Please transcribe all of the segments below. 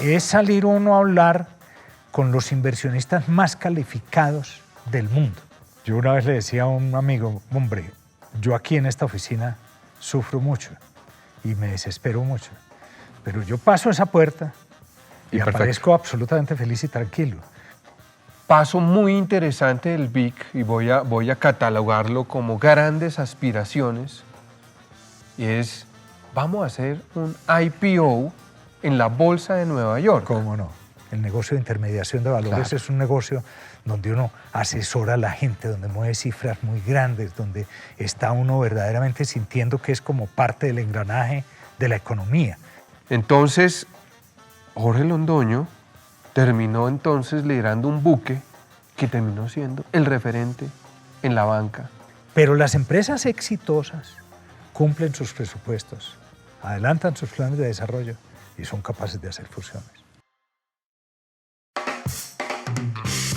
es salir uno a hablar con los inversionistas más calificados del mundo. Yo una vez le decía a un amigo, hombre, yo aquí en esta oficina sufro mucho y me desespero mucho, pero yo paso esa puerta y aparezco absolutamente feliz y tranquilo. Paso muy interesante del BIC y voy a catalogarlo como grandes aspiraciones, y es, vamos a hacer un IPO en la Bolsa de Nueva York. ¿Cómo no? El negocio de intermediación de valores, claro, es un negocio donde uno asesora a la gente, donde mueve cifras muy grandes, donde está uno verdaderamente sintiendo que es como parte del engranaje de la economía. Entonces, Jorge Londoño terminó entonces liderando un buque que terminó siendo el referente en la banca. Pero las empresas exitosas cumplen sus presupuestos, adelantan sus planes de desarrollo y son capaces de hacer fusiones.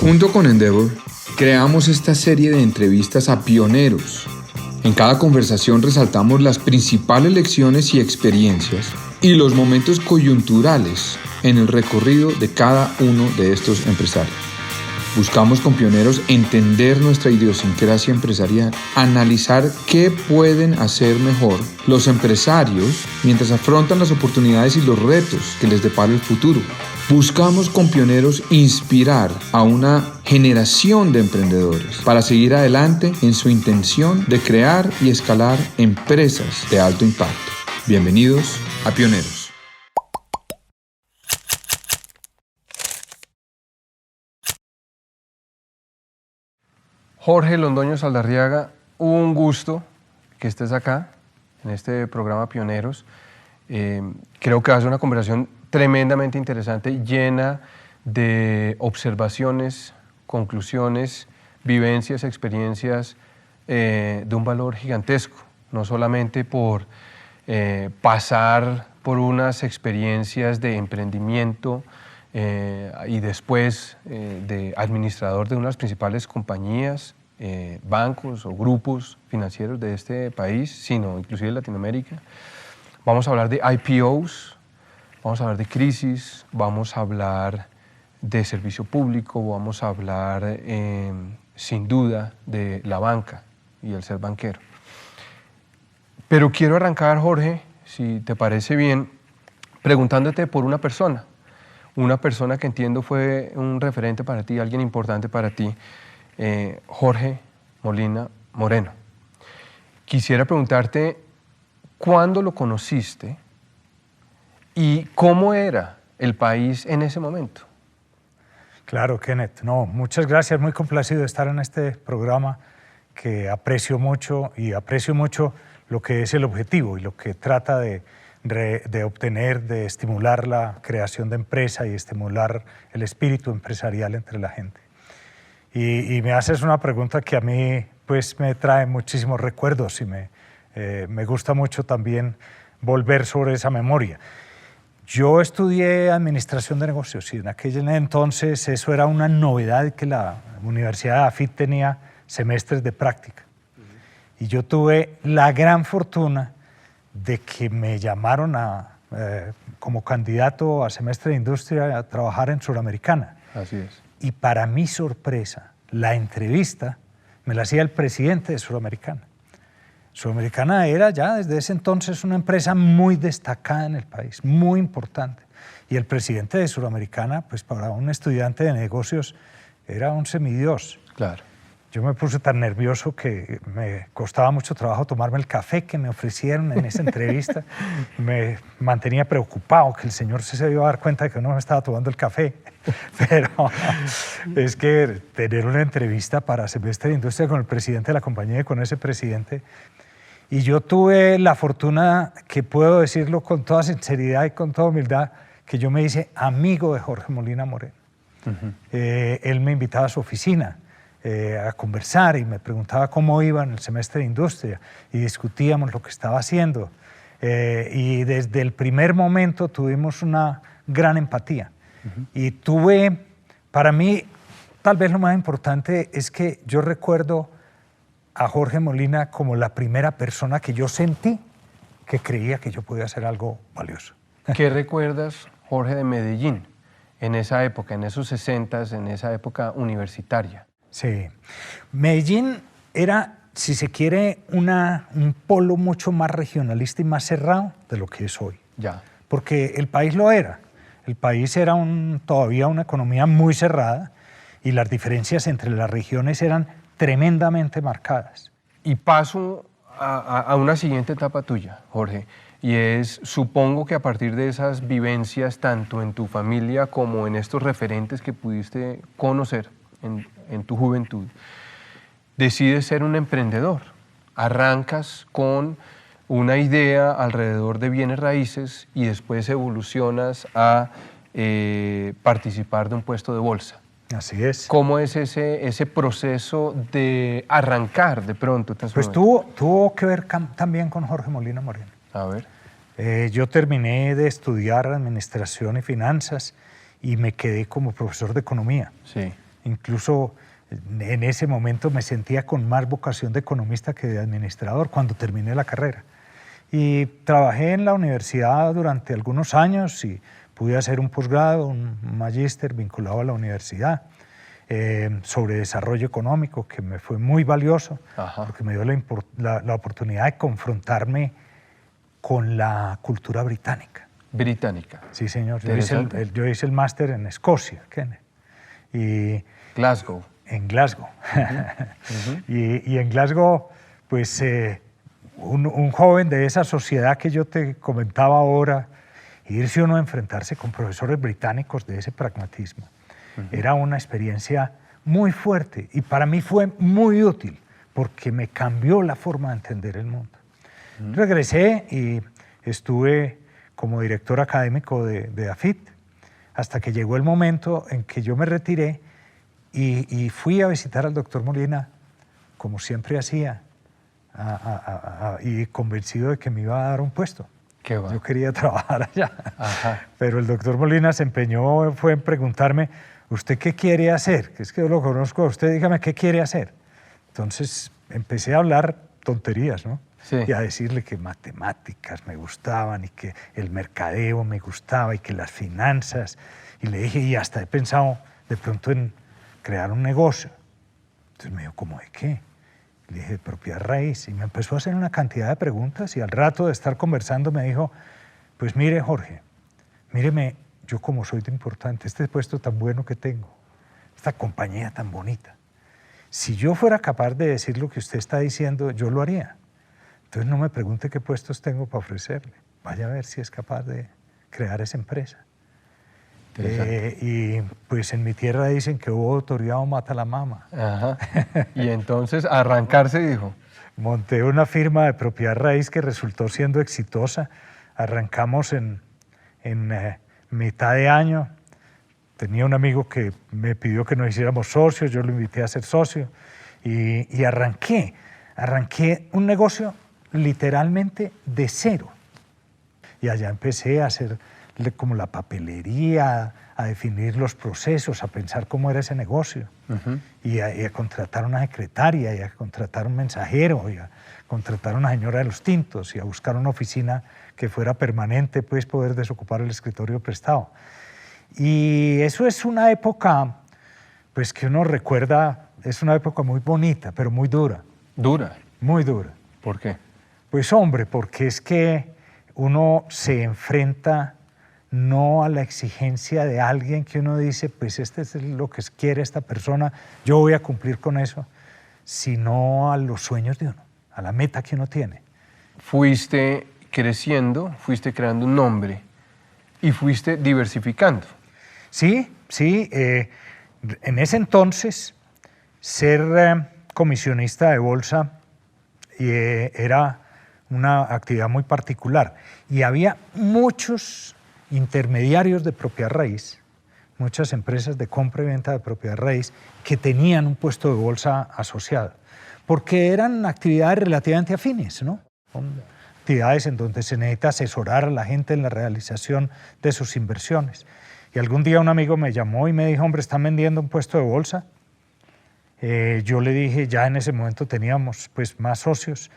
Junto con Endeavor, creamos esta serie de entrevistas a pioneros. En cada conversación resaltamos las principales lecciones y experiencias y los momentos coyunturales en el recorrido de cada uno de estos empresarios. Buscamos con pioneros entender nuestra idiosincrasia empresarial, analizar qué pueden hacer mejor los empresarios mientras afrontan las oportunidades y los retos que les depara el futuro. Buscamos con pioneros inspirar a una generación de emprendedores para seguir adelante en su intención de crear y escalar empresas de alto impacto. Bienvenidos a Pioneros. Jorge Londoño Saldarriaga, un gusto que estés acá en este programa Pioneros. Creo que va a ser una conversación tremendamente interesante, llena de observaciones, conclusiones, vivencias, experiencias de un valor gigantesco, no solamente por pasar por unas experiencias de emprendimiento y después de administrador de unas principales compañías, bancos o grupos financieros de este país, sino inclusive de Latinoamérica. Vamos a hablar de IPOs, vamos a hablar de crisis, vamos a hablar de servicio público, vamos a hablar sin duda de la banca y el ser banquero. Pero quiero arrancar, Jorge, si te parece bien, preguntándote por una persona que entiendo fue un referente para ti, alguien importante para ti, Jorge Molina Moreno. Quisiera preguntarte cuándo lo conociste y cómo era el país en ese momento. Claro, Kenneth. No, muchas gracias, muy complacido de estar en este programa que aprecio mucho y aprecio mucho lo que es el objetivo y lo que trata de obtener, de estimular la creación de empresa y estimular el espíritu empresarial entre la gente. Y me haces una pregunta que a mí pues, me trae muchísimos recuerdos y me gusta mucho también volver sobre esa memoria. Yo estudié administración de negocios y en aquel entonces eso era una novedad, que la Universidad de AFIT tenía semestres de práctica. Y yo tuve la gran fortuna de que me llamaron como candidato a semestre de industria a trabajar en Suramericana. Así es. Y para mi sorpresa, la entrevista me la hacía el presidente de Suramericana. Suramericana era ya desde ese entonces una empresa muy destacada en el país, muy importante. Y el presidente de Suramericana, pues para un estudiante de negocios, era un semidios. Claro. Yo me puse tan nervioso que me costaba mucho trabajo tomarme el café que me ofrecieron en esa entrevista. Me mantenía preocupado que el señor se iba a dar cuenta de que no me estaba tomando el café. Pero es que tener una entrevista para semestre de industria con el presidente de la compañía y con ese presidente. Y yo tuve la fortuna, que puedo decirlo con toda sinceridad y con toda humildad, que yo me hice amigo de Jorge Molina Moreno. Él me invitaba a su oficina a conversar y me preguntaba cómo iba en el semestre de industria y discutíamos lo que estaba haciendo. Y desde el primer momento tuvimos una gran empatía. Y tuve, para mí, tal vez lo más importante es que yo recuerdo a Jorge Molina como la primera persona que yo sentí que creía que yo podía hacer algo valioso. ¿Qué recuerdas, Jorge, de Medellín en esa época, en esos 60s, en esa época universitaria? Sí. Medellín era, si se quiere, un polo mucho más regionalista y más cerrado de lo que es hoy. Ya. Porque el país lo era. El país era todavía una economía muy cerrada y las diferencias entre las regiones eran tremendamente marcadas. Y paso a una siguiente etapa tuya, Jorge, y es, supongo que a partir de esas vivencias, tanto en tu familia como en estos referentes que pudiste conocer en tu juventud, decides ser un emprendedor. Arrancas con una idea alrededor de bienes raíces y después evolucionas a participar de un puesto de bolsa. Así es. ¿Cómo es ese proceso de arrancar de pronto? Pues tuvo que ver también con Jorge Molina Moreno. A ver. Yo terminé de estudiar Administración y Finanzas y me quedé como profesor de Economía. Sí. Incluso en ese momento me sentía con más vocación de economista que de administrador cuando terminé la carrera. Y trabajé en la universidad durante algunos años y pude hacer un posgrado, un magíster vinculado a la universidad sobre desarrollo económico, que me fue muy valioso, porque me dio la oportunidad de confrontarme con la cultura británica. Británica. Sí, señor. Yo hice el máster en Escocia, Kenneth. Y Glasgow. En Glasgow. Y en Glasgow, pues un joven de esa sociedad que yo te comentaba ahora, irse uno a enfrentarse con profesores británicos de ese pragmatismo, era una experiencia muy fuerte y para mí fue muy útil porque me cambió la forma de entender el mundo. Regresé y estuve como director académico de AFIT hasta que llegó el momento en que yo me retiré y fui a visitar al doctor Molina, como siempre hacía, y convencido de que me iba a dar un puesto. Qué va. Yo quería trabajar allá. Ajá. Pero el doctor Molina se empeñó, fue en preguntarme, ¿usted qué quiere hacer? Que es que yo lo conozco a usted, dígame qué quiere hacer. Entonces empecé a hablar tonterías, ¿no? Sí. Y a decirle que matemáticas me gustaban y que el mercadeo me gustaba y que las finanzas. Y le dije, y hasta he pensado de pronto en crear un negocio. Entonces me dijo, ¿cómo de qué? Le dije, propiedad raíz. Y me empezó a hacer una cantidad de preguntas y al rato de estar conversando me dijo, pues mire Jorge, míreme, yo como soy tan importante, este puesto tan bueno que tengo, esta compañía tan bonita, si yo fuera capaz de decir lo que usted está diciendo, yo lo haría. Entonces no me pregunte qué puestos tengo para ofrecerle. Vaya a ver si es capaz de crear esa empresa. Y pues en mi tierra dicen que hubo autoridad o mata la mama. Ajá. Y entonces arrancarse dijo. Monté una firma de propiedad raíz que resultó siendo exitosa. Arrancamos en mitad de año. Tenía un amigo que me pidió que nos hiciéramos socios, yo lo invité a ser socio y arranqué un negocio literalmente de cero. Y allá empecé a hacer como la papelería, a definir los procesos, a pensar cómo era ese negocio, y a contratar una secretaria, y a contratar un mensajero, y a contratar una señora de los tintos, y a buscar una oficina que fuera permanente, pues poder desocupar el escritorio prestado. Y eso es una época, pues que uno recuerda, es una época muy bonita, pero muy dura. ¿Dura? Muy dura. ¿Por qué? Pues hombre, porque es que uno se enfrenta no a la exigencia de alguien que uno dice, pues este es lo que quiere esta persona, yo voy a cumplir con eso, sino a los sueños de uno, a la meta que uno tiene. Fuiste creciendo, fuiste creando un nombre y fuiste diversificando. Sí, en ese entonces ser comisionista de bolsa era una actividad muy particular y había muchos intermediarios de propiedad raíz, muchas empresas de compra y venta de propiedad raíz que tenían un puesto de bolsa asociado, porque eran actividades relativamente afines, ¿no? Son actividades en donde se necesita asesorar a la gente en la realización de sus inversiones. Y algún día un amigo me llamó y me dijo, hombre, ¿están vendiendo un puesto de bolsa? Yo le dije, ya en ese momento teníamos pues más socios,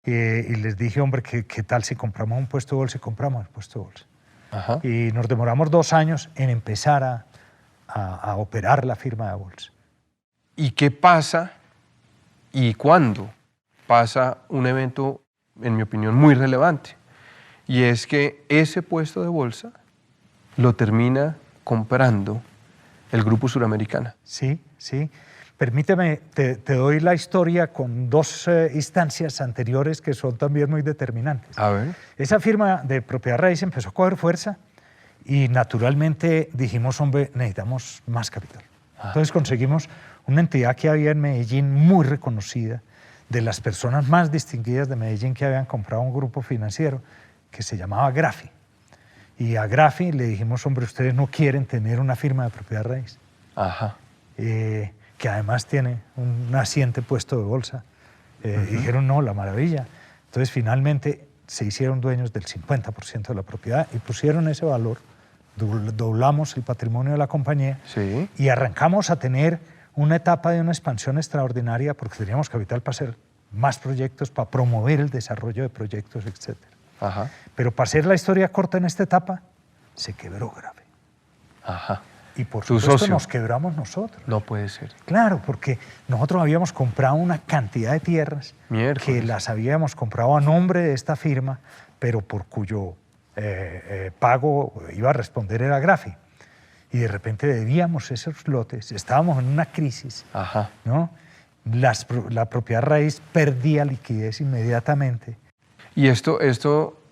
y les dije, hombre, ¿qué tal si compramos un puesto de bolsa? Y compramos el puesto de bolsa. Ajá. y nos demoramos 2 años en empezar a operar la firma de bolsa. ¿Y qué pasa y cuándo pasa un evento, en mi opinión, muy relevante? Y es que ese puesto de bolsa lo termina comprando el Grupo Suramericana. Sí, sí. Permíteme, te doy la historia con 2 instancias anteriores que son también muy determinantes. A ver. Esa firma de propiedad raíz empezó a coger fuerza y naturalmente dijimos, hombre, necesitamos más capital. Entonces conseguimos una entidad que había en Medellín muy reconocida, de las personas más distinguidas de Medellín que habían comprado un grupo financiero que se llamaba Grafi. Y a Grafi le dijimos, hombre, ustedes no quieren tener una firma de propiedad raíz. Ajá. Que además tiene un naciente puesto de bolsa. Y dijeron, no, la maravilla. Entonces, finalmente, se hicieron dueños del 50% de la propiedad y pusieron ese valor, doblamos el patrimonio de la compañía Sí. y arrancamos a tener una etapa de una expansión extraordinaria porque teníamos capital para hacer más proyectos, para promover el desarrollo de proyectos, etc. Ajá. Pero para hacer la historia corta en esta etapa, se quebró Grafi. Ajá. Y por ¿Tu supuesto socio? nos quebramos nosotros. No puede ser. Claro, porque nosotros habíamos comprado una cantidad de tierras Miércoles. que las habíamos comprado a nombre de esta firma, pero por cuyo pago iba a responder era Grafi. Y de repente debíamos esos lotes, estábamos en una crisis, Ajá. ¿no? La propiedad raíz perdía liquidez inmediatamente. ¿Y esto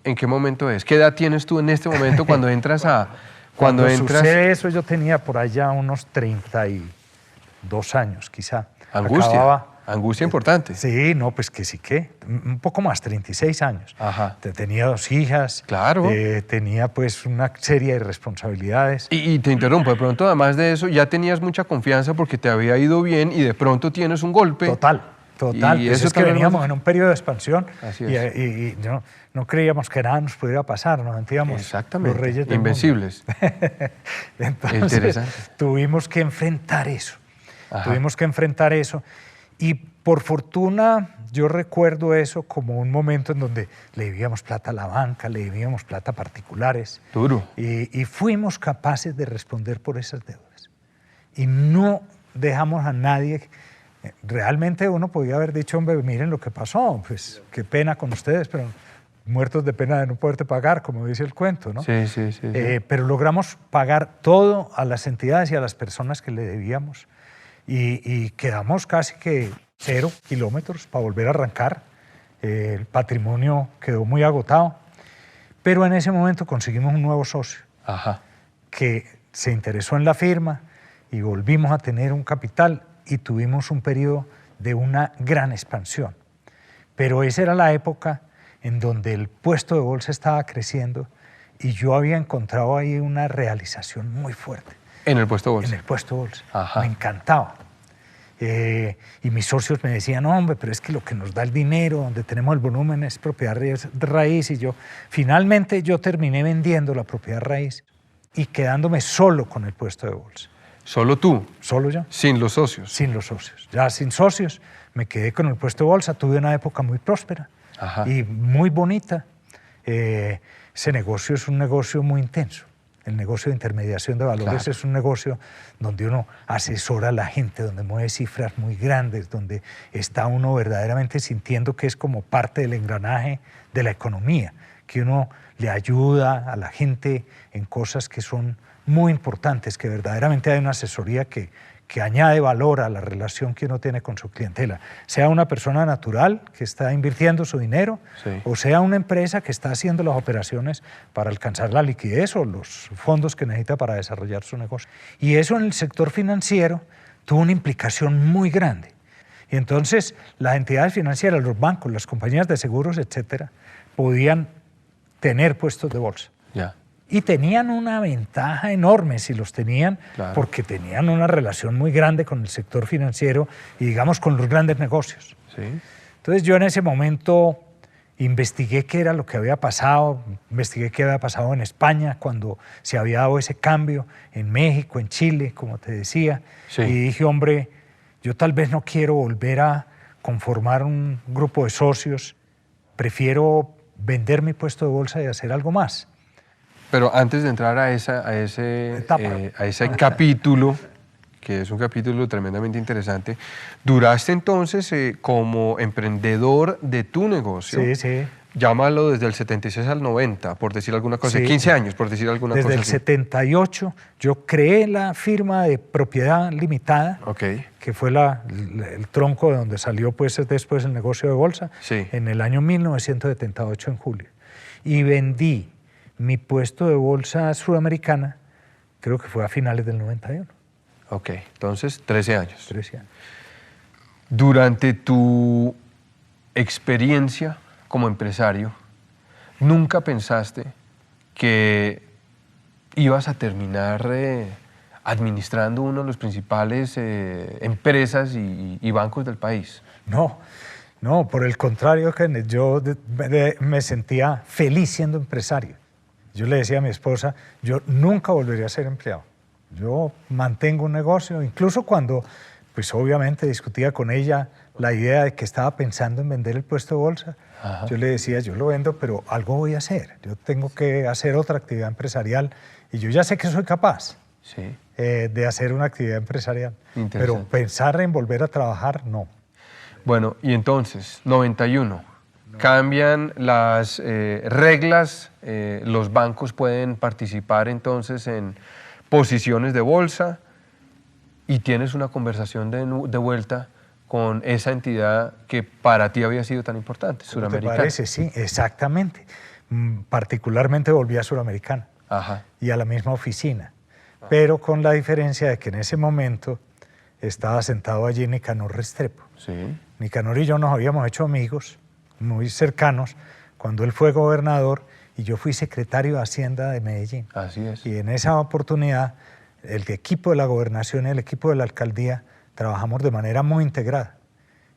en qué momento es? ¿Qué edad tienes tú en este momento cuando entras a... Cuando entras... sucede eso, yo tenía por allá unos 32 años, quizá. Angustia. Angustia importante. Sí, no, pues que sí que, un poco más, 36 años. Ajá. Tenía 2 hijas. Claro. Tenía pues una serie de responsabilidades. Y te interrumpo, de pronto además de eso ya tenías mucha confianza porque te había ido bien y de pronto tienes un golpe. Total. Y Pues eso es que también veníamos nos- en un periodo de expansión Así y, es. y no creíamos que nada nos pudiera pasar, nos sentíamos Exactamente. los reyes del Invencibles. mundo. Entonces Interesante. tuvimos que enfrentar eso. Ajá. Tuvimos que enfrentar eso. Y por fortuna yo recuerdo eso como un momento en donde le debíamos plata a la banca, le debíamos plata a particulares. Duro. Y fuimos capaces de responder por esas deudas. Y no dejamos a nadie. Realmente uno podía haber dicho, hombre, miren lo que pasó, pues qué pena con ustedes, pero muertos de pena de no poderte pagar, como dice el cuento, ¿no? Sí, sí, sí. sí. Pero logramos pagar todo a las entidades y a las personas que le debíamos y quedamos casi que 0 kilómetros para volver a arrancar. El patrimonio quedó muy agotado, pero en ese momento conseguimos un nuevo socio Ajá. que se interesó en la firma y volvimos a tener un capital y tuvimos un periodo de una gran expansión. Pero esa era la época en donde el puesto de bolsa estaba creciendo y yo había encontrado ahí una realización muy fuerte En el puesto bolsa. en el puesto de bolsa. Ajá. Me encantaba. Y mis socios me decían, no, hombre, pero es que lo que nos da el dinero, donde tenemos el volumen, es propiedad raíz. Y finalmente yo terminé vendiendo la propiedad raíz y quedándome solo con el puesto de bolsa. Solo tú, Solo yo, sin los socios. sin los socios. Ya sin socios, me quedé con el puesto de bolsa. Tuve una época muy próspera Ajá. y muy bonita. Ese negocio es un negocio muy intenso. El negocio de intermediación de valores Claro. es un negocio donde uno asesora a la gente, donde mueve cifras muy grandes, donde está uno verdaderamente sintiendo que es como parte del engranaje de la economía, que uno le ayuda a la gente en cosas que son muy importantes, que verdaderamente hay una asesoría que añade valor a la relación que uno tiene con su clientela, sea una persona natural que está invirtiendo su dinero, Sí. o sea una empresa que está haciendo las operaciones para alcanzar la liquidez o los fondos que necesita para desarrollar su negocio. Y eso en el sector financiero tuvo una implicación muy grande. Y entonces las entidades financieras, los bancos, las compañías de seguros, etcétera, podían tener puestos de bolsa. Ya. Y tenían una ventaja enorme si los tenían, Claro. porque tenían una relación muy grande con el sector financiero y, digamos, con los grandes negocios. Sí. Entonces yo en ese momento investigué qué era lo que había pasado, investigué qué había pasado en España cuando se había dado ese cambio, en México, en Chile, como te decía, Sí. y dije, hombre, yo tal vez no quiero volver a conformar un grupo de socios, prefiero vender mi puesto de bolsa y hacer algo más. Pero antes de entrar a ese capítulo, que es un capítulo tremendamente interesante, duraste entonces como emprendedor de tu negocio. Sí, sí. Llámalo desde el 76 al 90, por decir alguna cosa, Sí. 15 años, por decir alguna cosa. Desde el 78 yo creé la firma de propiedad limitada, Ok. que fue el tronco de donde salió pues después el negocio de bolsa, Sí. en el año 1978 en julio. Y vendí mi puesto de bolsa sudamericana, creo que fue a finales del 91. Ok, entonces 13 años. 13 años. Durante tu experiencia como empresario, ¿nunca pensaste que ibas a terminar administrando uno de los principales empresas y bancos del país? No, por el contrario, Kenneth, yo me sentía feliz siendo empresario. Yo le decía a mi esposa, yo nunca volvería a ser empleado. Yo mantengo un negocio, incluso cuando, pues obviamente discutía con ella la idea de que estaba pensando en vender el puesto de bolsa. Ajá. Yo le decía, yo lo vendo, pero algo voy a hacer. Yo tengo que hacer otra actividad empresarial y yo ya sé que soy capaz de hacer una actividad empresarial. Pero pensar en volver a trabajar, no. Bueno, y entonces, 91, cambian las reglas, los bancos pueden participar entonces en posiciones de bolsa y tienes una conversación de vuelta con esa entidad que para ti había sido tan importante, Suramericana. ¿Te parece? Sí, exactamente. Particularmente volví a Suramericana. Ajá. Y a la misma oficina, pero con la diferencia de que en ese momento estaba sentado allí Nicanor Restrepo. Sí. Nicanor y yo nos habíamos hecho amigos muy cercanos cuando él fue gobernador y yo fui secretario de Hacienda de Medellín. Así es. Y en esa oportunidad el equipo de la gobernación y el equipo de la alcaldía trabajamos de manera muy integrada.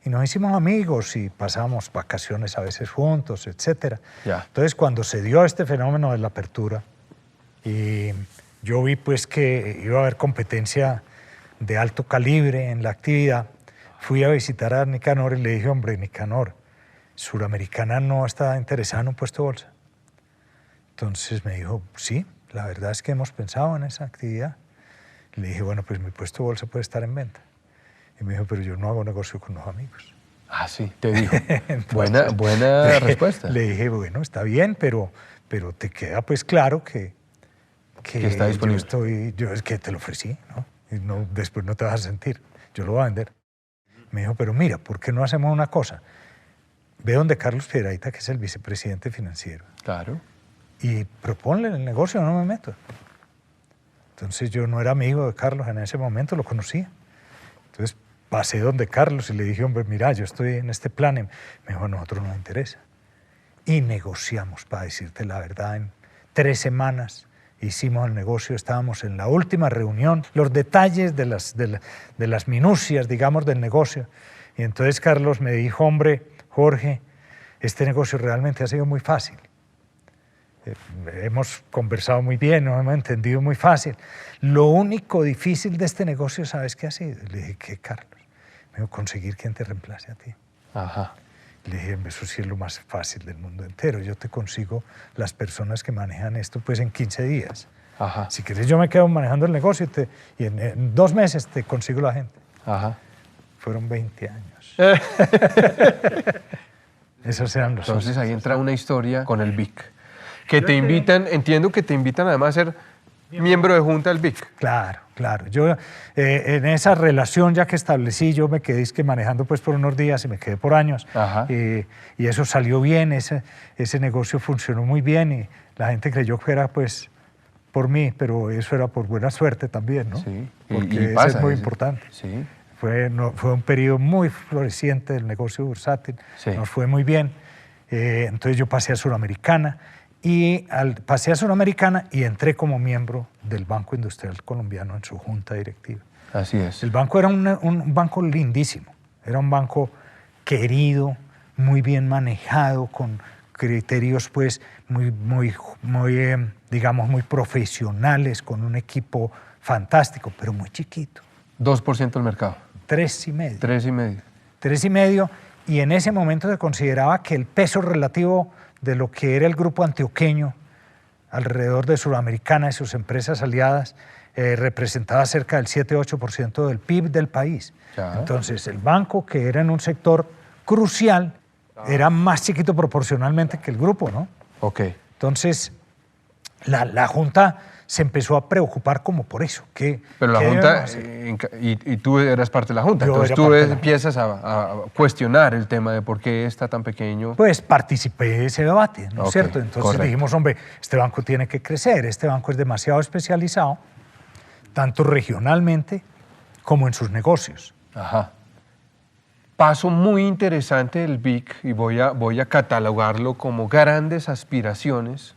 Y nos hicimos amigos y pasamos vacaciones a veces juntos, etc. Ya. Entonces, cuando se dio este fenómeno de la apertura, y yo vi pues que iba a haber competencia de alto calibre en la actividad, fui a visitar a Nicanor y le dije, hombre, Nicanor, Suramericana no está interesada en un puesto de bolsa. Entonces me dijo, sí, la verdad es que hemos pensado en esa actividad. Le dije, bueno, pues mi puesto de bolsa puede estar en venta. Y me dijo, pero yo no hago negocio con los amigos. Ah, sí, te dijo. Entonces, buena respuesta. Le dije, bueno, está bien, pero te queda pues claro que está disponible. Es que te lo ofrecí, ¿no? Y no, después no te vas a sentir, yo lo voy a vender. Me dijo, pero mira, ¿por qué no hacemos una cosa? Ve donde Carlos Piedrahita, que es el vicepresidente financiero. Claro. Y proponle el negocio, no me meto. Entonces yo no era amigo de Carlos en ese momento, lo conocía. Entonces pasé donde Carlos y le dije, hombre, mira, yo estoy en este plan. Y me dijo, a nosotros nos interesa. Y negociamos, para decirte la verdad, en 3 semanas hicimos el negocio, estábamos en la última reunión, los detalles de las minucias, digamos, del negocio. Y entonces Carlos me dijo, hombre, Jorge, este negocio realmente ha sido muy fácil. Hemos conversado muy bien, nos hemos entendido muy fácil. Lo único difícil de este negocio, ¿sabes qué ha sido? Le dije, ¿qué, Carlos? Me dijo, conseguir quien te reemplace a ti. Ajá. Le dije, eso sí es lo más fácil del mundo entero. Yo te consigo las personas que manejan esto pues en 15 días. Ajá. Si quieres yo me quedo manejando el negocio y en 2 meses te consigo la gente. Ajá. Fueron 20 años. Esos eran los Entonces ahí entra una historia con el BIC. Que te invitan, entiendo que te invitan además a ser miembro de junta del BIC. Claro, claro. Yo en esa relación ya que establecí, yo me quedé manejando pues por unos días y me quedé por años. Ajá. Y eso salió bien, ese negocio funcionó muy bien y la gente creyó que era pues por mí, pero eso era por buena suerte también, ¿no? Sí. Porque y pasa, eso es muy importante. Sí. Fue un periodo muy floreciente del negocio bursátil, Sí. Nos fue muy bien. Entonces yo pasé a Suramericana y pasé a Suramericana y entré como miembro del Banco Industrial Colombiano en su junta directiva. Así es. El banco era un banco lindísimo, era un banco querido, muy bien manejado, con criterios pues digamos, muy profesionales, con un equipo fantástico, pero muy chiquito. 2% del mercado. 3,5. 3,5. 3,5, y en ese momento se consideraba que el peso relativo de lo que era el grupo antioqueño alrededor de Suramericana y sus empresas aliadas representaba cerca del 7-8% del PIB del país. Ya. Entonces, el banco, que era en un sector crucial, era más chiquito proporcionalmente que el grupo, ¿no? Ok. Entonces, la Junta se empezó a preocupar como por eso. Pero la ¿qué Junta, debemos hacer? y tú eras parte de la Junta, Yo entonces era tú parte de la empiezas a cuestionar el tema de por qué está tan pequeño. Pues participé de ese debate, ¿no es Ok, cierto? Entonces correcto. dijimos, hombre, este banco tiene que crecer, este banco es demasiado especializado, tanto regionalmente como en sus negocios. Ajá. Paso muy interesante del BIC, y voy a catalogarlo como grandes aspiraciones,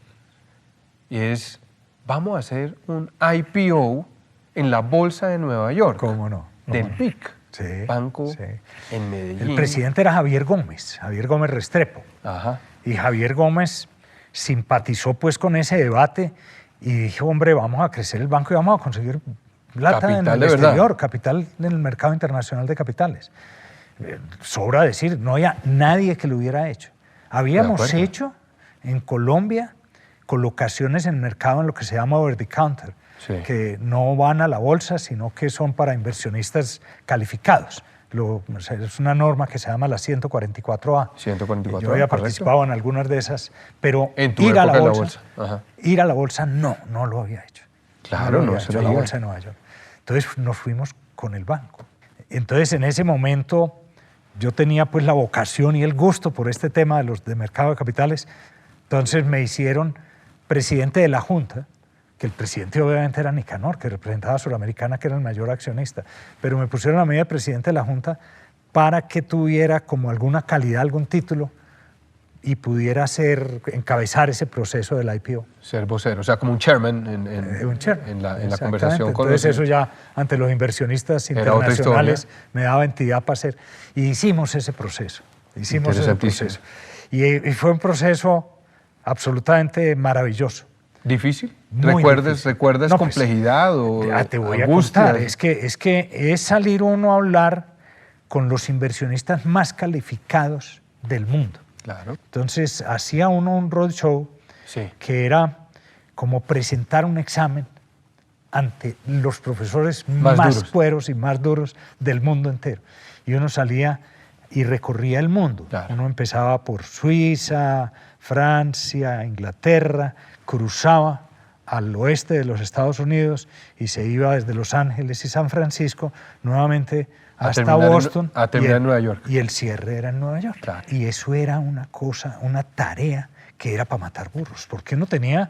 y es, vamos a hacer un IPO en la Bolsa de Nueva York. ¿Cómo no? Del BIC, Sí, banco sí. en Medellín. El presidente era Javier Gómez Restrepo. Ajá. Y Javier Gómez simpatizó pues con ese debate y dijo, hombre, vamos a crecer el banco y vamos a conseguir plata Capital en el de verdad. exterior, capital en el mercado internacional de capitales. Sobra decir, no había nadie que lo hubiera hecho. Habíamos acuerdo. hecho en Colombia colocaciones en el mercado en lo que se llama over the counter, Sí. que no van a la bolsa, sino que son para inversionistas calificados. O sea, es una norma que se llama la 144A. 144A, Yo había correcto. participado en algunas de esas, pero En tu ir a época la en la bolsa, bolsa. Ajá. ir a la bolsa no lo había hecho. Claro, lo no había se hecho a la veía. bolsa de Nueva York. Entonces nos fuimos con el banco. Entonces en ese momento yo tenía pues la vocación y el gusto por este tema de mercado de capitales. Entonces me hicieron presidente de la Junta, que el presidente obviamente era Nicanor, que representaba a Suramericana, que era el mayor accionista, pero me pusieron a mí de presidente de la Junta para que tuviera como alguna calidad, algún título y pudiera encabezar ese proceso del IPO. Ser vocero, o sea, como un chairman Un chairman, en la exactamente. conversación con Entonces los... eso ya ante los inversionistas Era otra internacionales historia. me daba entidad para hacer. Y hicimos ese proceso, Interesantísimo. Y fue un proceso absolutamente maravilloso. ¿Difícil? Muy ¿Recuerdas difícil. complejidad No, pues, o Ya te voy angustia? a contar. Es que es salir uno a hablar con los inversionistas más calificados del mundo. Claro, Entonces hacía uno un roadshow sí. que era como presentar un examen ante los profesores Más más duros. pueros y más duros del mundo entero. Y uno salía y recorría el mundo. Claro. Uno empezaba por Suiza, Francia, Inglaterra, cruzaba al oeste de los Estados Unidos y se iba desde Los Ángeles y San Francisco nuevamente hasta terminar en- Boston. a terminar en Nueva York. Y el cierre era en Nueva York. Claro. Y eso era una cosa, una tarea que era para matar burros, porque uno tenía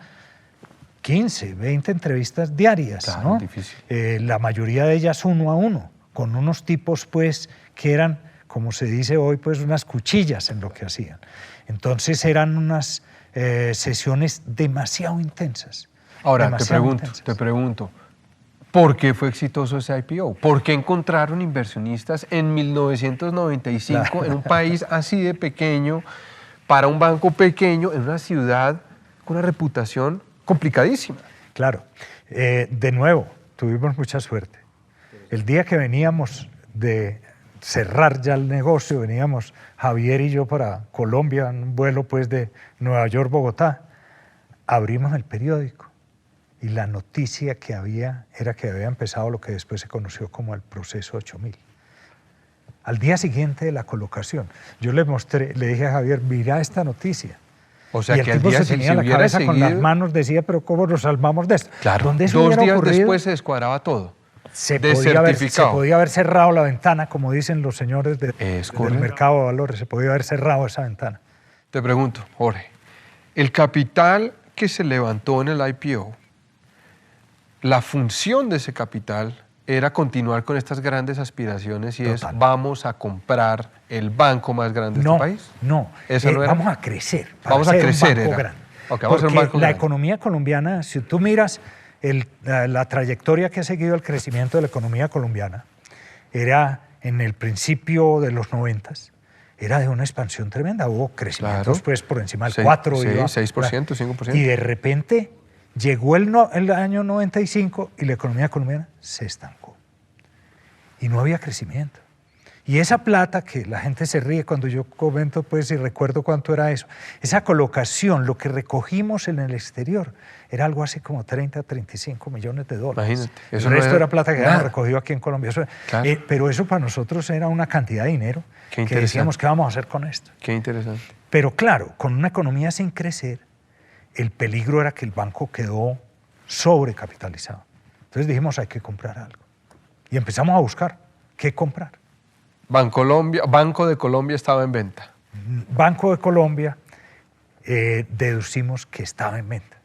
15, 20 entrevistas diarias, Claro, ¿no? difícil. La mayoría de ellas uno a uno, con unos tipos pues que eran, como se dice hoy, pues unas cuchillas en lo que hacían. Entonces eran unas sesiones demasiado intensas. Ahora, demasiado intensas. te pregunto, ¿por qué fue exitoso ese IPO? ¿Por qué encontraron inversionistas en 1995 Claro. en un país así de pequeño, para un banco pequeño, en una ciudad con una reputación complicadísima? Claro, de nuevo, tuvimos mucha suerte. El día que veníamos de cerrar ya el negocio, veníamos Javier y yo para Colombia, en un vuelo pues de Nueva York, Bogotá, abrimos el periódico y la noticia que había era que había empezado lo que después se conoció como el proceso 8000. Al día siguiente de la colocación, yo le mostré, le dije a Javier, mira esta noticia. O sea, y el que al tipo día se si tenía la hubiera cabeza con las seguido- manos, decía, pero ¿cómo nos salvamos de esto? Claro, Donde eso 2 hubiera días ocurrido, después se descuadraba todo. se Desertificado. podía haber cerrado la ventana, como dicen los señores Es del correcto. mercado de valores, se podía haber cerrado esa ventana. Te pregunto, Jorge, el capital que se levantó en el IPO, la función de ese capital era continuar con estas grandes aspiraciones y Total. es vamos a comprar el banco más grande de este país. No, ¿Eso no era? vamos a crecer. para Vamos a ser un crecer, banco era. grande. Ok, vamos a ser un Porque banco la grande. economía colombiana, si tú miras la trayectoria que ha seguido el crecimiento de la economía colombiana, era en el principio de los 90s, era de una expansión tremenda. Hubo crecimientos Claro. pues por encima del Sí, 4. sí, iba, 6%, 5%. Y de repente llegó el año 95 y la economía colombiana se estancó. Y no había crecimiento. Y esa plata, que la gente se ríe cuando yo comento, pues, y recuerdo cuánto era eso, esa colocación, lo que recogimos en el exterior, era algo así como 30, 35 millones de dólares. Imagínate. El resto era plata que habíamos recogido aquí en Colombia. Claro. Pero eso para nosotros era una cantidad de dinero que decíamos, ¿qué vamos a hacer con esto? Qué interesante. Pero claro, con una economía sin crecer, el peligro era que el banco quedó sobrecapitalizado. Entonces dijimos, hay que comprar algo. Y empezamos a buscar qué comprar. Banco de Colombia estaba en venta. Banco de Colombia, deducimos que estaba en venta.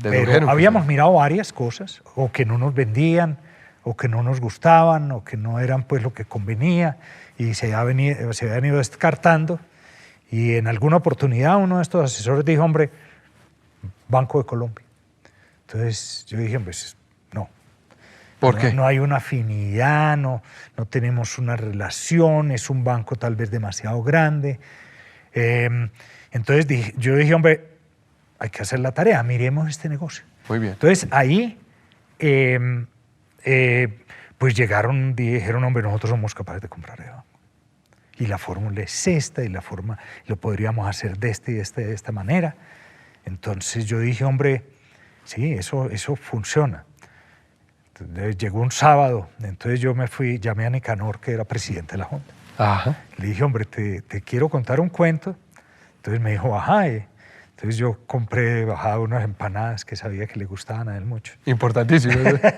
Pero habíamos mirado varias cosas, o que no nos vendían, o que no nos gustaban, o que no eran pues lo que convenía, y se habían ido descartando. Y en alguna oportunidad uno de estos asesores dijo, hombre, Banco de Colombia. Entonces yo dije, pues no. ¿Por qué? No hay una afinidad, no tenemos una relación, es un banco tal vez demasiado grande. Entonces yo dije, hombre, hay que hacer la tarea, miremos este negocio. Muy bien. Entonces ahí, pues llegaron, dijeron, hombre, nosotros somos capaces de comprar el banco. Y la fórmula es esta, y la forma lo podríamos hacer de esta manera. Entonces yo dije, hombre, sí, eso funciona. Entonces, llegó un sábado, entonces yo me fui, llamé a Nicanor, que era presidente de la Junta. Ajá. Le dije, hombre, te quiero contar un cuento. Entonces me dijo, ajá. Entonces yo compré, bajaba unas empanadas que sabía que le gustaban a él mucho. Importantísimo. Entonces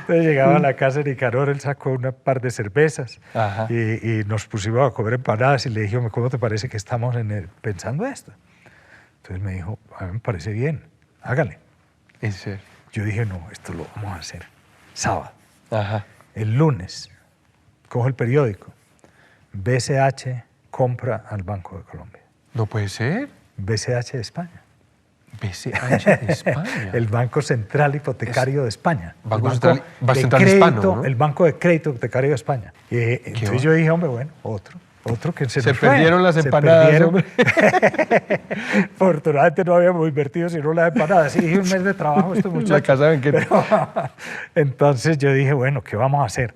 llegaba a la casa de Nicanor, él sacó un par de cervezas y nos pusimos a comer empanadas y le dije, hombre, ¿cómo te parece que estamos pensando esto? Entonces me dijo, a mí me parece bien, hágale. ¿En serio? Yo dije, no, esto lo vamos a hacer sábado. Ajá. El lunes, cojo el periódico, BCH compra al Banco de Colombia. No puede ser. BCH de España. BCH de España. El Banco Central Hipotecario de España. Banco el Central de crédito, hispano, ¿no? El Banco de Crédito Hipotecario de España. Entonces yo dije, hombre, bueno, otro que se nos perdieron fue. las empanadas. Hombre. Afortunadamente no habíamos invertido sino las empanadas. Sí, dije un mes de trabajo estos muchachos. La casa en que... Entonces yo dije, bueno, ¿qué vamos a hacer?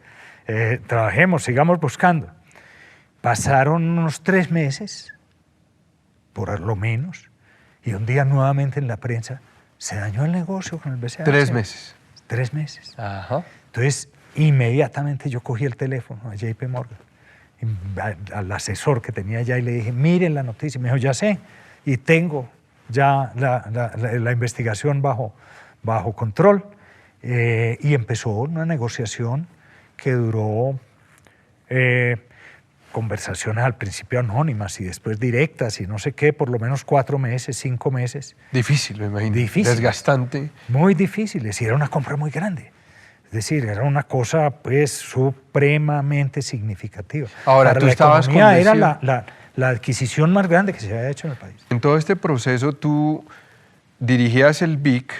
Trabajemos, sigamos buscando. Pasaron unos 3 meses, por lo menos, y un día nuevamente en la prensa se dañó el negocio con el BCH. 3 meses. 3 meses. Ajá. Entonces, inmediatamente yo cogí el teléfono a JP Morgan, al asesor que tenía allá, y le dije, miren la noticia. Me dijo, ya sé, y tengo ya la investigación bajo control. Y empezó una negociación que duró, conversaciones al principio anónimas y después directas y no sé qué, por lo menos 4 meses, 5 meses. Difícil, me imagino. Difícil. Desgastante. Muy difíciles, y era una compra muy grande. Es decir, era una cosa pues supremamente significativa. Ahora, para tú la estabas economía convencido. era la adquisición más grande que se había hecho en el país. En todo este proceso tú dirigías el BIC,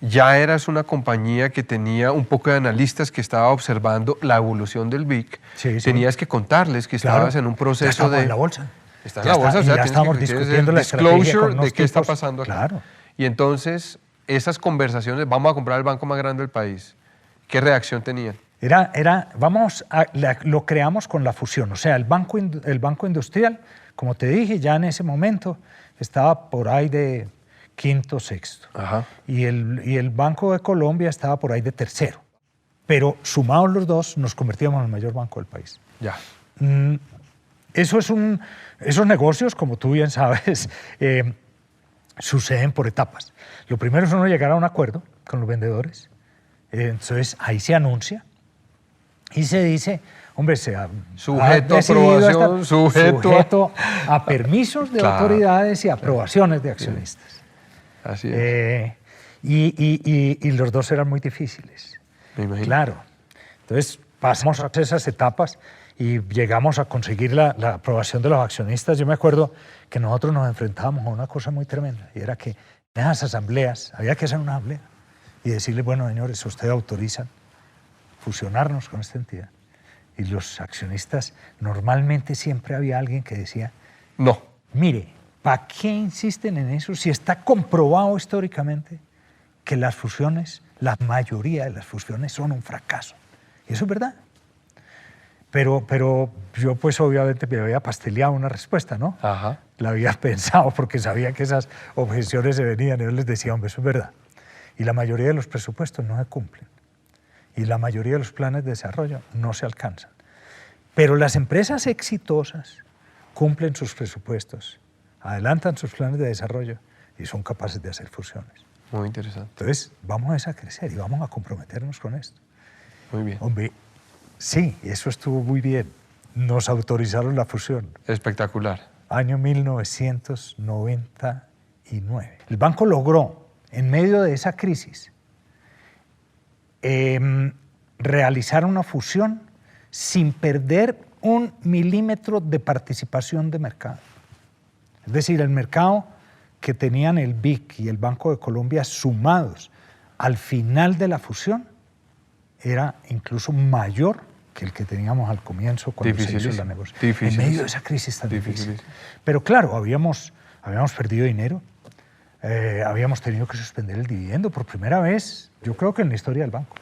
ya eras una compañía que tenía un poco de analistas que estaba observando la evolución del BIC. Sí, sí. Tenías que contarles que estabas en un proceso de... en la bolsa. Estás en la bolsa, o sea, ya tienes estamos que discutiendo la disclosure estrategia con unos de qué está tipos. pasando acá. Claro. Y entonces, esas conversaciones, vamos a comprar el banco más grande del país, ¿qué reacción tenían? Lo creamos con la fusión. O sea, el banco industrial, como te dije, ya en ese momento estaba por ahí de quinto, sexto. Ajá. Y el Banco de Colombia estaba por ahí de tercero. Pero sumados los dos, nos convertíamos en el mayor banco del país. Ya. Esos negocios, como tú bien sabes, suceden por etapas. Lo primero es uno llegar a un acuerdo con los vendedores. Entonces, ahí se anuncia y se dice, hombre, sujeto a aprobación, sujeto a permisos de autoridades y aprobaciones de accionistas. Así es. Y los dos eran muy difíciles. Me imagino. Claro. Entonces, pasamos a esas etapas y llegamos a conseguir la aprobación de los accionistas. Yo me acuerdo que nosotros nos enfrentábamos a una cosa muy tremenda, y era que en esas asambleas había que hacer una asamblea y decirle, bueno, señores, ustedes autorizan fusionarnos con esta entidad. Y los accionistas, normalmente siempre había alguien que decía, no. Mire, ¿para qué insisten en eso si está comprobado históricamente que las fusiones, la mayoría de las fusiones son un fracaso? Y eso es verdad. Pero yo pues obviamente me había pasteleado una respuesta, ¿no? Ajá. La había pensado porque sabía que esas objeciones se venían y yo les decía, hombre, eso es verdad. Y la mayoría de los presupuestos no se cumplen. Y la mayoría de los planes de desarrollo no se alcanzan. Pero las empresas exitosas cumplen sus presupuestos, adelantan sus planes de desarrollo y son capaces de hacer fusiones. Muy interesante. Entonces, vamos a crecer y vamos a comprometernos con esto. Muy bien. Hombre, sí, eso estuvo muy bien. Nos autorizaron la fusión. Espectacular. Año 1999. El banco logró, en medio de esa crisis, realizar una fusión sin perder 1 milímetro de participación de mercado. Es decir, el mercado que tenían el BIC y el Banco de Colombia sumados al final de la fusión era incluso mayor que el que teníamos al comienzo cuando se hizo la negociación. En medio de esa crisis tan difícil. Pero claro, habíamos perdido dinero, habíamos tenido que suspender el dividendo por primera vez, yo creo que en la historia del banco.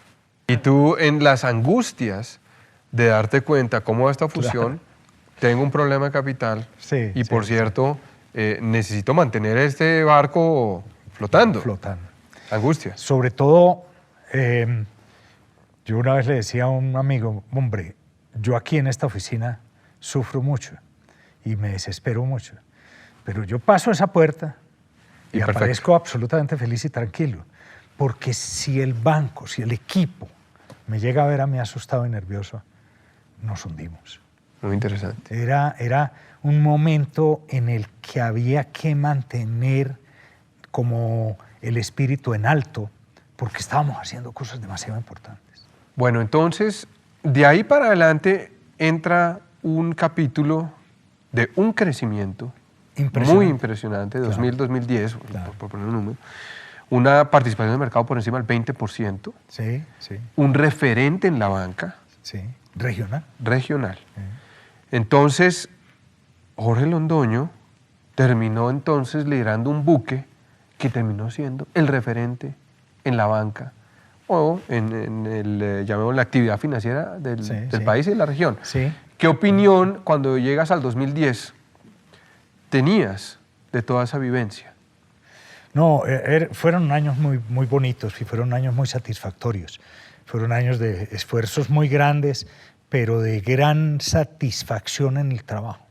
Y tú, en las angustias de darte cuenta cómo va esta fusión, tengo un problema de capital y por cierto, necesito mantener este barco flotando. Angustias. Sobre todo, yo una vez le decía a un amigo, hombre, yo aquí en esta oficina sufro mucho y me desespero mucho, pero yo paso esa puerta y aparezco absolutamente feliz y tranquilo, porque si el banco, si el equipo me llega a ver a mí asustado y nervioso, nos hundimos. Muy interesante. Era un momento en el que había que mantener como el espíritu en alto, porque estábamos haciendo cosas demasiado importantes. Bueno, entonces, de ahí para adelante entra un capítulo de un crecimiento muy impresionante, 2000-2010, por poner un número, una participación de mercado por encima del 20%, un referente en la banca. Regional. Entonces, Jorge Londoño terminó entonces liderando un buque que terminó siendo el referente en la banca o en la actividad financiera del país y de la región. ¿Qué opinión, cuando llegas al 2010, tenías de toda esa vivencia? No, fueron años muy bonitos y fueron años muy satisfactorios. Fueron años de esfuerzos muy grandes, pero de gran satisfacción en el trabajo.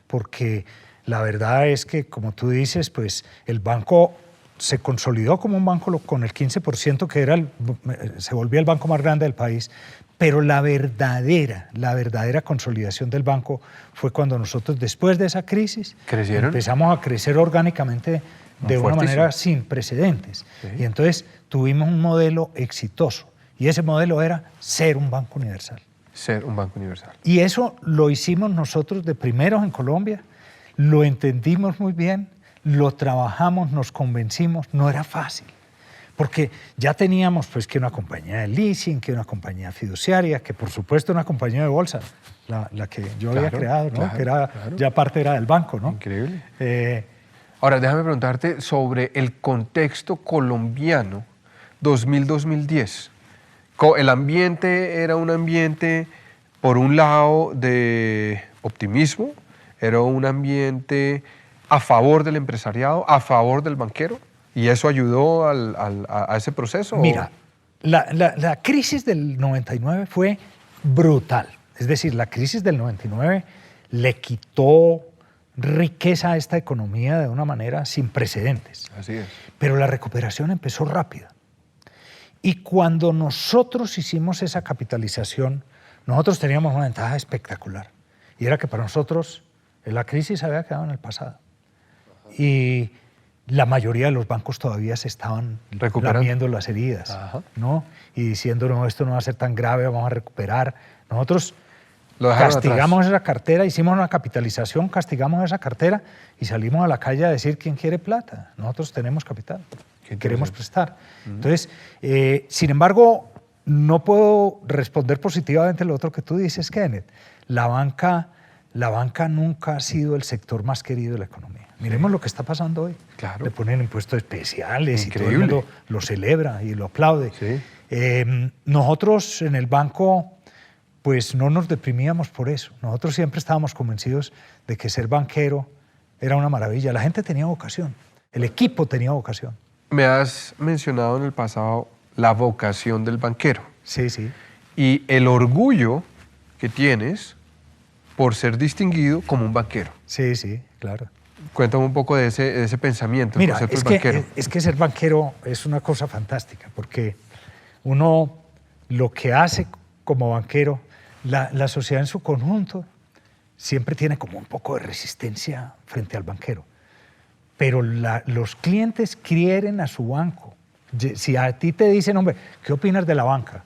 Porque la verdad es que, como tú dices, pues el banco se consolidó como un banco con el 15%, que se volvía el banco más grande del país, pero la verdadera consolidación del banco fue cuando nosotros, después de esa crisis, empezamos a crecer orgánicamente de una manera sin precedentes. Y entonces tuvimos un modelo exitoso, y ese modelo era ser un banco universal. Ser un banco universal. Y eso lo hicimos nosotros de primeros en Colombia, lo entendimos muy bien, lo trabajamos, nos convencimos, no era fácil, porque ya teníamos pues que una compañía de leasing, que una compañía fiduciaria, que por supuesto una compañía de bolsa, la que yo había creado, ¿no? Que ya parte era del banco, ¿no? Increíble. Ahora, déjame preguntarte sobre el contexto colombiano 2000-2010. El ambiente era un ambiente, por un lado, de optimismo, era un ambiente a favor del empresariado, a favor del banquero, y eso ayudó a ese proceso. Mira, la crisis del 99 fue brutal. Es decir, la crisis del 99 le quitó riqueza a esta economía de una manera sin precedentes. Así es. Pero la recuperación empezó rápida. Y cuando nosotros hicimos esa capitalización, nosotros teníamos una ventaja espectacular. Y era que para nosotros la crisis había quedado en el pasado. Y la mayoría de los bancos todavía se estaban lamiendo las heridas, ¿no? Y diciendo, no, esto no va a ser tan grave, vamos a recuperar. Nosotros castigamos esa cartera, hicimos una capitalización, castigamos esa cartera y salimos a la calle a decir, ¿quién quiere plata? Nosotros tenemos capital, queremos prestar. Entonces, sin embargo, no puedo responder positivamente lo otro que tú dices, Kenneth. La banca nunca ha sido el sector más querido de la economía. Miremos lo que está pasando hoy. Claro. Le ponen impuestos especiales. Increíble. Y todo el mundo lo celebra y lo aplaude. Nosotros en el banco pues no nos deprimíamos por eso. Nosotros siempre estábamos convencidos de que ser banquero era una maravilla. La gente tenía vocación, el equipo tenía vocación. Me has mencionado en el pasado la vocación del banquero. Sí, sí. Y el orgullo que tienes por ser distinguido como un banquero. Sí, sí, claro. Cuéntame un poco de ese pensamiento. Mira, por ser es banquero. que ser banquero es una cosa fantástica, porque uno lo que hace como banquero, la sociedad en su conjunto siempre tiene como un poco de resistencia frente al banquero. Pero los clientes quieren a su banco. Si a ti te dicen, hombre, ¿qué opinas de la banca?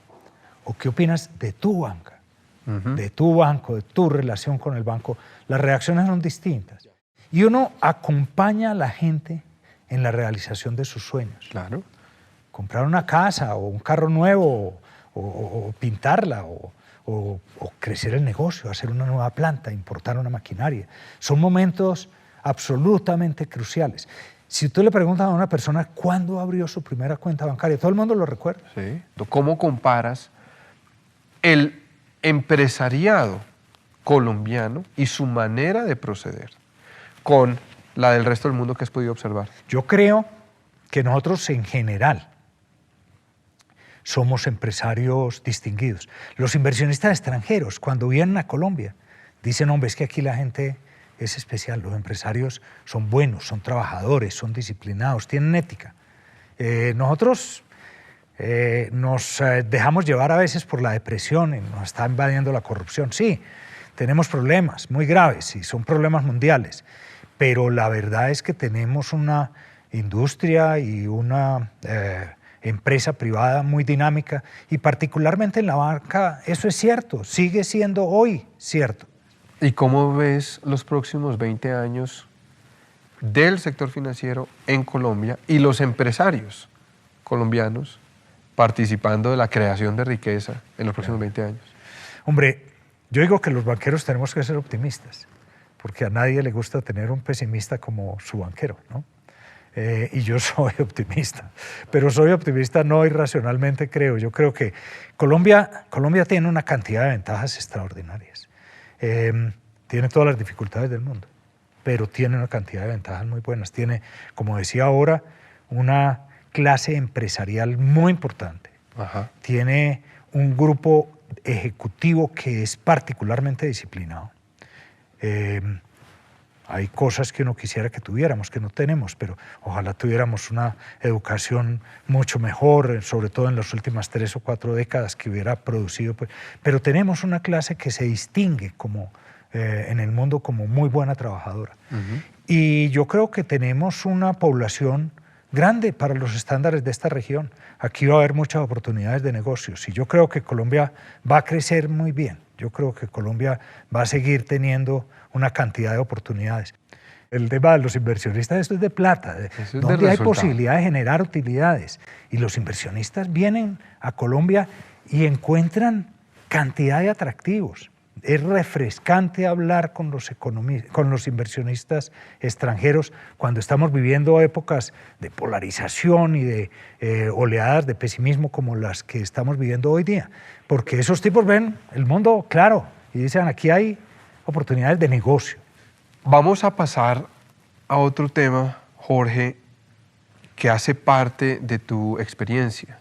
¿O qué opinas de tu banca? De tu banco, de tu relación con el banco, las reacciones son distintas. Y uno acompaña a la gente en la realización de sus sueños. Claro. Comprar una casa o un carro nuevo o pintarla o crecer el negocio, hacer una nueva planta, importar una maquinaria. Son momentos absolutamente cruciales. Si tú le preguntas a una persona cuándo abrió su primera cuenta bancaria, todo el mundo lo recuerda. Sí. ¿Cómo comparas el empresariado colombiano y su manera de proceder con la del resto del mundo que has podido observar? Yo creo que nosotros en general somos empresarios distinguidos. Los inversionistas extranjeros, cuando vienen a Colombia, dicen, hombre, es que aquí la gente es especial, los empresarios son buenos, son trabajadores, son disciplinados, tienen ética. Nosotros nos dejamos llevar a veces por la depresión y nos está invadiendo la corrupción. Sí, tenemos problemas muy graves y son problemas mundiales, pero la verdad es que tenemos una industria y una empresa privada muy dinámica y particularmente en la banca eso es cierto, sigue siendo hoy cierto. ¿Y cómo ves los próximos 20 años del sector financiero en Colombia y los empresarios colombianos participando de la creación de riqueza en los próximos 20 años? Hombre, yo digo que los banqueros tenemos que ser optimistas, porque a nadie le gusta tener un pesimista como su banquero, ¿no? Y yo soy optimista, pero soy optimista no irracionalmente, creo. Yo creo que Colombia tiene una cantidad de ventajas extraordinarias. Tiene todas las dificultades del mundo, pero tiene una cantidad de ventajas muy buenas. Tiene, como decía ahora, una clase empresarial muy importante. Ajá. Tiene un grupo ejecutivo que es particularmente disciplinado. Hay cosas que uno quisiera que tuviéramos, que no tenemos, pero ojalá tuviéramos una educación mucho mejor, sobre todo en las últimas 3 o 4 décadas que hubiera producido. Pero tenemos una clase que se distingue como, en el mundo como muy buena trabajadora. Y yo creo que tenemos una población grande para los estándares de esta región. Aquí va a haber muchas oportunidades de negocios y yo creo que Colombia va a crecer muy bien. Yo creo que Colombia va a seguir teniendo una cantidad de oportunidades. El tema de los inversionistas, esto es de plata, donde hay posibilidad de generar utilidades. Y los inversionistas vienen a Colombia y encuentran cantidad de atractivos. Es refrescante hablar con los inversionistas extranjeros cuando estamos viviendo épocas de polarización y de oleadas de pesimismo como las que estamos viviendo hoy día. Porque esos tipos ven el mundo claro y dicen, aquí hay oportunidades de negocio. Vamos a pasar a otro tema, Jorge, que hace parte de tu experiencia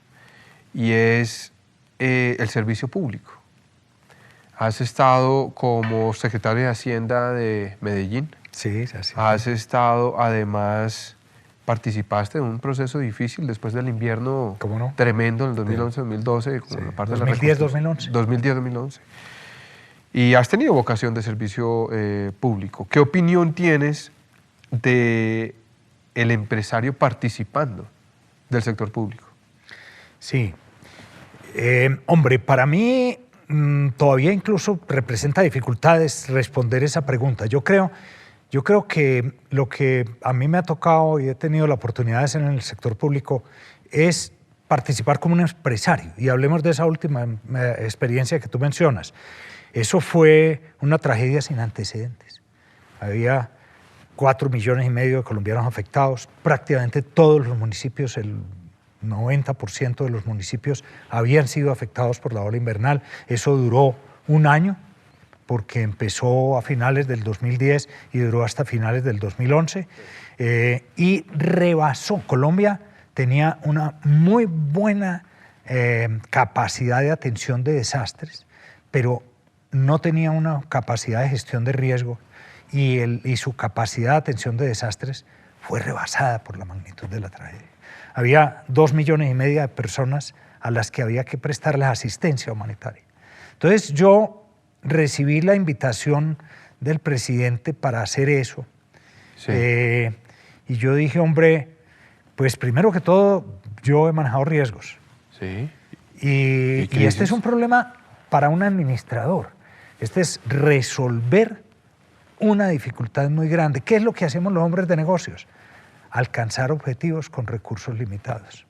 y es el servicio público. Has estado como secretario de Hacienda de Medellín. Sí, así. Has estado, además, participaste en un proceso difícil después del invierno tremendo en el 2011-2012. Sí. 2010-2011. 2010-2011. Y has tenido vocación de servicio público. ¿Qué opinión tienes de el empresario participando del sector público? Sí. Hombre, para mí todavía incluso representa dificultades responder esa pregunta. Yo creo que lo que a mí me ha tocado y he tenido la oportunidad de hacer en el sector público es participar como un empresario. Y hablemos de esa última experiencia que tú mencionas. Eso fue una tragedia sin antecedentes. Había 4,5 millones de colombianos afectados. Prácticamente todos los municipios, el 90% de los municipios habían sido afectados por la ola invernal. Eso duró un año, porque empezó a finales del 2010 y duró hasta finales del 2011, y rebasó. Colombia tenía una muy buena capacidad de atención de desastres, pero no tenía una capacidad de gestión de riesgo y su capacidad de atención de desastres fue rebasada por la magnitud de la tragedia. Había 2,5 millones de personas a las que había que prestarles asistencia humanitaria. Entonces yo recibí la invitación del presidente para hacer eso. Sí. Y yo dije, hombre, pues primero que todo, yo he manejado riesgos. Sí. Y este es un problema para un administrador. Este es resolver una dificultad muy grande. ¿Qué es lo que hacemos los hombres de negocios? Alcanzar objetivos con recursos limitados.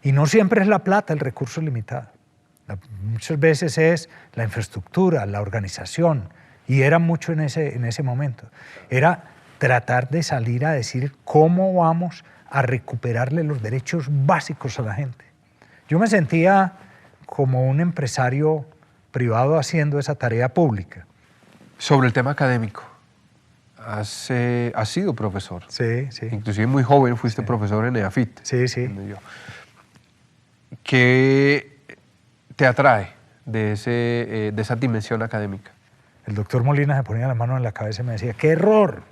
Y no siempre es la plata el recurso limitado. Muchas veces es la infraestructura, la organización, y era mucho en ese momento. Era tratar de salir a decir cómo vamos a recuperarle los derechos básicos a la gente. Yo me sentía como un empresario privado haciendo esa tarea pública. Sobre el tema académico, has sido profesor. Sí, sí. Inclusive muy joven fuiste profesor en EAFIT. Sí, sí. ¿Qué te atrae de esa dimensión académica? El doctor Molina se ponía la mano en la cabeza y me decía, ¡qué error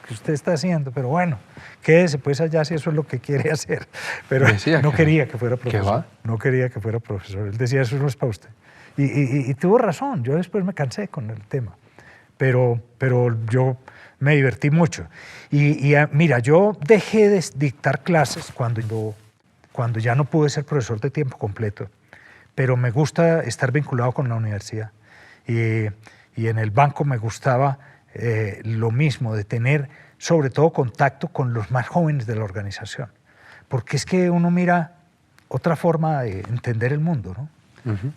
que usted está haciendo! Pero bueno, quédese pues allá si eso es lo que quiere hacer. Pero no quería que fuera profesor. ¿Qué va? No quería que fuera profesor. Él decía, eso no es para usted. Y tuvo razón. Yo después me cansé con el tema. Pero yo me divertí mucho. Mira, yo dejé de dictar clases cuando ya no pude ser profesor de tiempo completo, pero me gusta estar vinculado con la universidad. Y en el banco me gustaba lo mismo, de tener sobre todo contacto con los más jóvenes de la organización, porque es que uno mira otra forma de entender el mundo, ¿no? Uh-huh.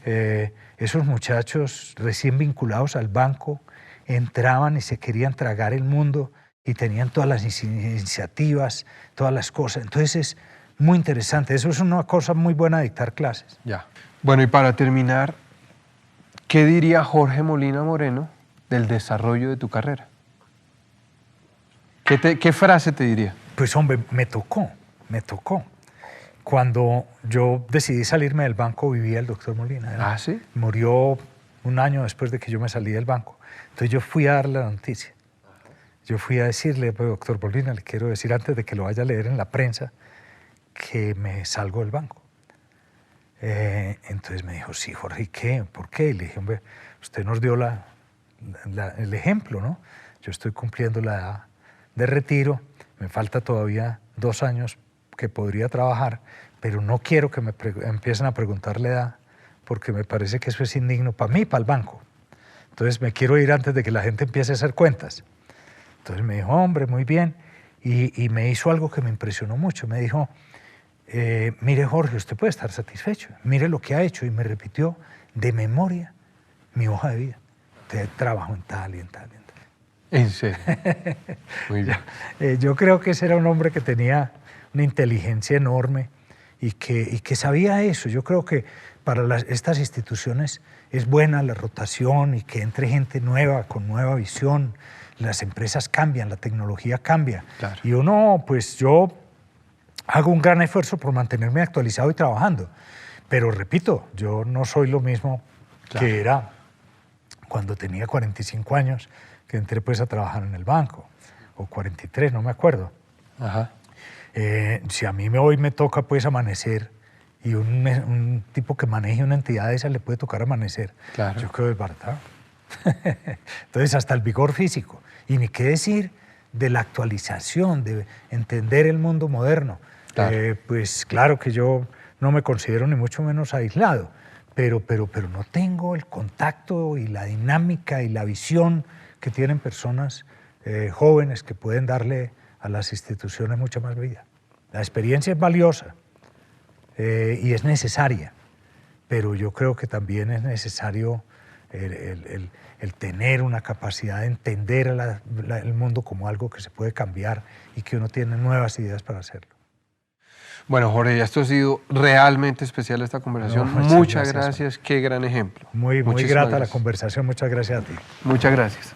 Esos muchachos recién vinculados al banco entraban y se querían tragar el mundo y tenían todas las iniciativas, todas las cosas. Entonces es muy interesante. Eso es una cosa muy buena de dictar clases. Ya. Bueno, y para terminar, ¿qué diría Jorge Molina Moreno del desarrollo de tu carrera? ¿Qué frase te diría? Pues hombre, me tocó. Cuando yo decidí salirme del banco, vivía el doctor Molina. ¿Ah, sí? Murió un año después de que yo me salí del banco. Entonces yo fui a darle la noticia. Yo fui a decirle, pues, doctor Molina, le quiero decir antes de que lo vaya a leer en la prensa, que me salgo del banco. Entonces me dijo, sí, Jorge, ¿qué? ¿Por qué? Y le dije, hombre, usted nos dio el ejemplo, ¿no? Yo estoy cumpliendo la edad de retiro, me falta todavía 2 años que podría trabajar, pero no quiero que me empiecen a preguntar la edad, porque me parece que eso es indigno para mí, para el banco. Entonces me quiero ir antes de que la gente empiece a hacer cuentas. Entonces me dijo, hombre, muy bien, y me hizo algo que me impresionó mucho. Me dijo, mire Jorge, usted puede estar satisfecho, mire lo que ha hecho, y me repitió de memoria mi hoja de vida. Usted trabajó en tal y en tal y en tal. ¿En serio? Muy bien. Yo creo que ese era un hombre que tenía una inteligencia enorme y que sabía eso. Yo creo que para estas instituciones es buena la rotación y que entre gente nueva, con nueva visión. Las empresas cambian, la tecnología cambia. Claro. Y uno, pues yo hago un gran esfuerzo por mantenerme actualizado y trabajando. Pero repito, yo no soy lo mismo que era cuando tenía 45 años, que entré pues a trabajar en el banco, o 43, no me acuerdo. Ajá. Si a mí hoy me toca pues amanecer, y un tipo que maneje una entidad de esa le puede tocar amanecer, claro, yo quedo desbaratado. Entonces hasta el vigor físico, y ni qué decir de la actualización, de entender el mundo moderno. Claro. Pues claro que yo no me considero ni mucho menos aislado, pero no tengo el contacto y la dinámica y la visión que tienen personas jóvenes que pueden darle a las instituciones mucha más vida. La experiencia es valiosa y es necesaria, pero yo creo que también es necesario el tener una capacidad de entender el mundo como algo que se puede cambiar y que uno tiene nuevas ideas para hacerlo. Bueno, Jorge, esto ha sido realmente especial esta conversación. No, muchas gracias, qué gran ejemplo. Muy Muchísimas grata la gracias. conversación, muchas gracias a ti. Muchas gracias.